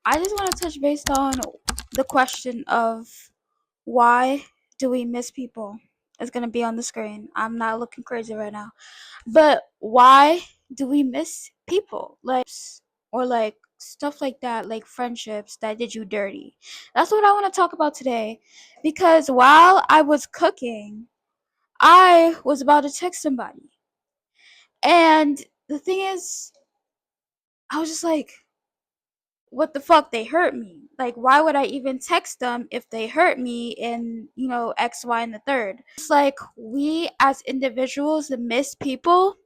I just want to touch based on the question of why do we miss people? It's gonna be on the screen. I'm not looking crazy right now. But why do we miss people? Or like stuff like that, like friendships that did you dirty. That's what I want to talk about today. Because while I was cooking, I was about to text somebody. And the thing is, I was just like, what the fuck, they hurt me. Like, why would I even text them if they hurt me in, X, Y, and the third? It's like we as individuals miss people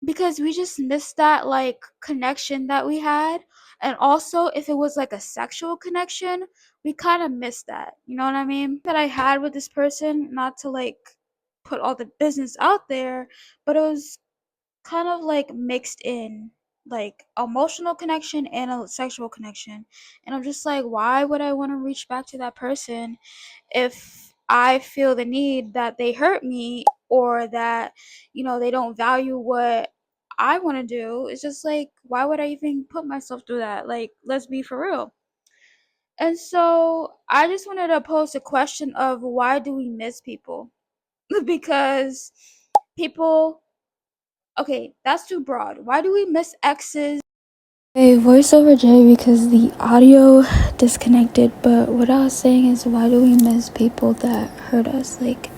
because we just miss that like connection that we had. And also, if it was like a sexual connection, we kind of miss that. You know what I mean? That I had with this person, not to like put all the business out there, but it was kind of like mixed in, like emotional connection and a sexual connection. And I'm just like, why would I want to reach back to that person if I feel the need that they hurt me, or that they don't value what I want to do? It's just like, why would I even put myself through that? Like, let's be for real. And so I just wanted to pose a question of why do we miss people? Because people, okay, that's too broad. Why do we miss exes? Okay, voiceover J because the audio disconnected. But what I was saying is, why do we miss people that hurt us, like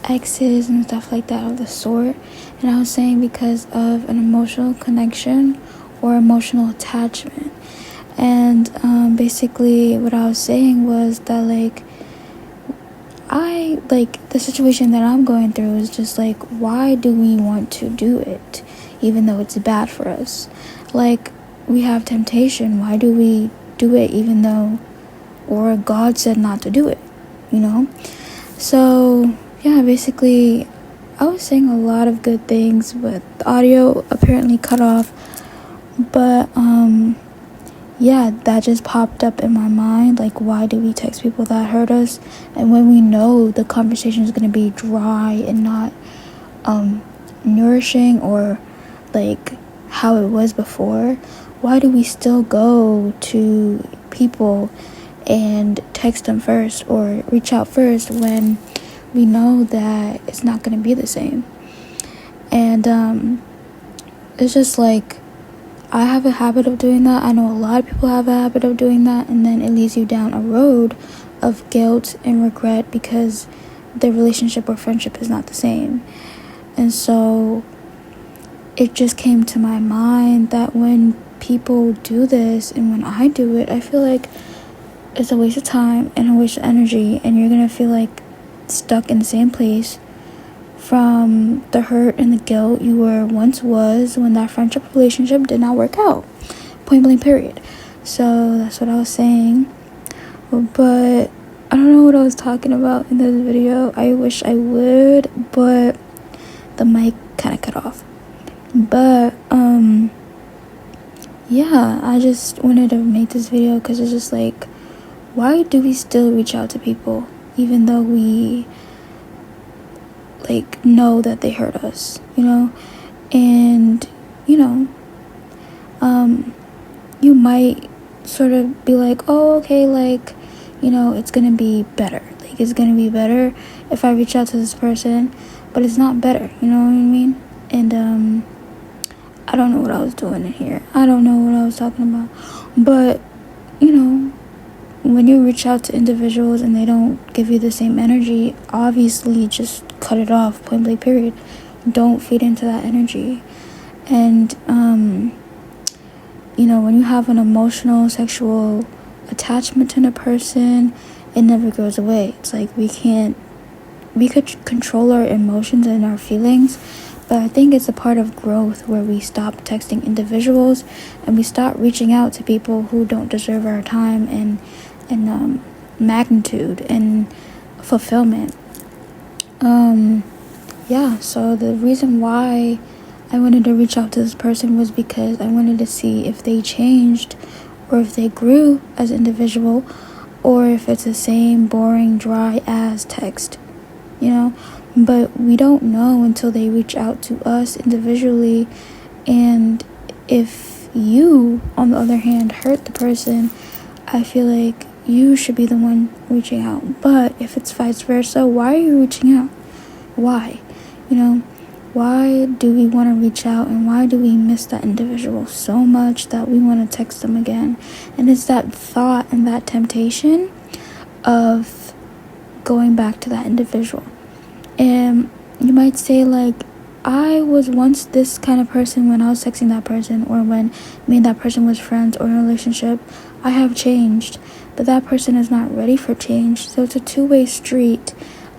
exes and stuff like that of the sort? And I was saying because of an emotional connection or emotional attachment. And basically, what I was saying was that the situation that I'm going through is just like, why do we want to do it even though it's bad for us? Like, we have temptation. Why do we do it even though, or God said not to do it, you know? So, yeah, basically, I was saying a lot of good things, but the audio apparently cut off. But, yeah, that just popped up in my mind. Like, why do we text people that hurt us? And when we know the conversation is going to be dry and not nourishing, or like how it was before, why do we still go to people and text them first or reach out first when we know that it's not going to be the same? And it's just like, I have a habit of doing that. I know a lot of people have a habit of doing that, and then it leads you down a road of guilt and regret because the relationship or friendship is not the same. And so it just came to my mind that when people do this and when I do it, I feel like it's a waste of time and a waste of energy, and you're gonna feel like stuck in the same place from the hurt and the guilt you was when that friendship relationship did not work out. Point blank period. So that's what I was saying. But I don't know what I was talking about in this video. I wish I would, but the mic kind of cut off. But yeah, I just wanted to make this video because it's just like, why do we still reach out to people even though we like know that they hurt us, and you might sort of be like, oh, okay, like, it's gonna be better, like it's gonna be better if I reach out to this person, but it's not better, you know what I mean? And I don't know what I was doing in here, I don't know what I was talking about, but when you reach out to individuals and they don't give you the same energy, obviously just cut it off, point blank period. Don't feed into that energy. And when you have an emotional sexual attachment to a person, it never goes away. It's like we could control our emotions and our feelings, but I think it's a part of growth where we stop texting individuals and we start reaching out to people who don't deserve our time and magnitude and fulfillment. Yeah, so the reason why I wanted to reach out to this person was because I wanted to see if they changed or if they grew as an individual, or if it's the same boring, dry ass text, but we don't know until they reach out to us individually. And if you, on the other hand, hurt the person, I feel like you should be the one reaching out. But if it's vice versa, why are you reaching out? Why? You know, why do we want to reach out, and why do we miss that individual so much that we want to text them again? And it's that thought and that temptation of going back to that individual. And you might say, like, I was once this kind of person when I was texting that person, or when me and that person was friends or in a relationship. I have changed, but that person is not ready for change. So it's a two-way street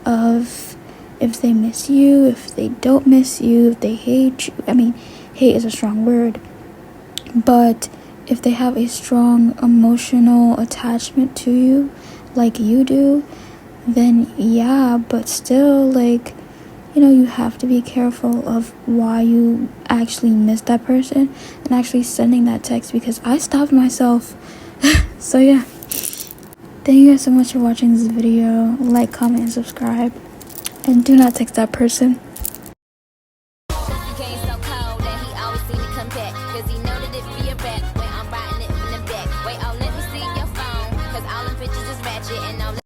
of if they miss you, if they don't miss you, if they hate you. I mean, hate is a strong word, but if they have a strong emotional attachment to you, like you do, then yeah, but still, like, you know, you have to be careful of why you actually missed that person and actually sending that text, because I stopped myself. So yeah, thank you guys so much for watching this video. Like, comment, and subscribe, and do not text that person.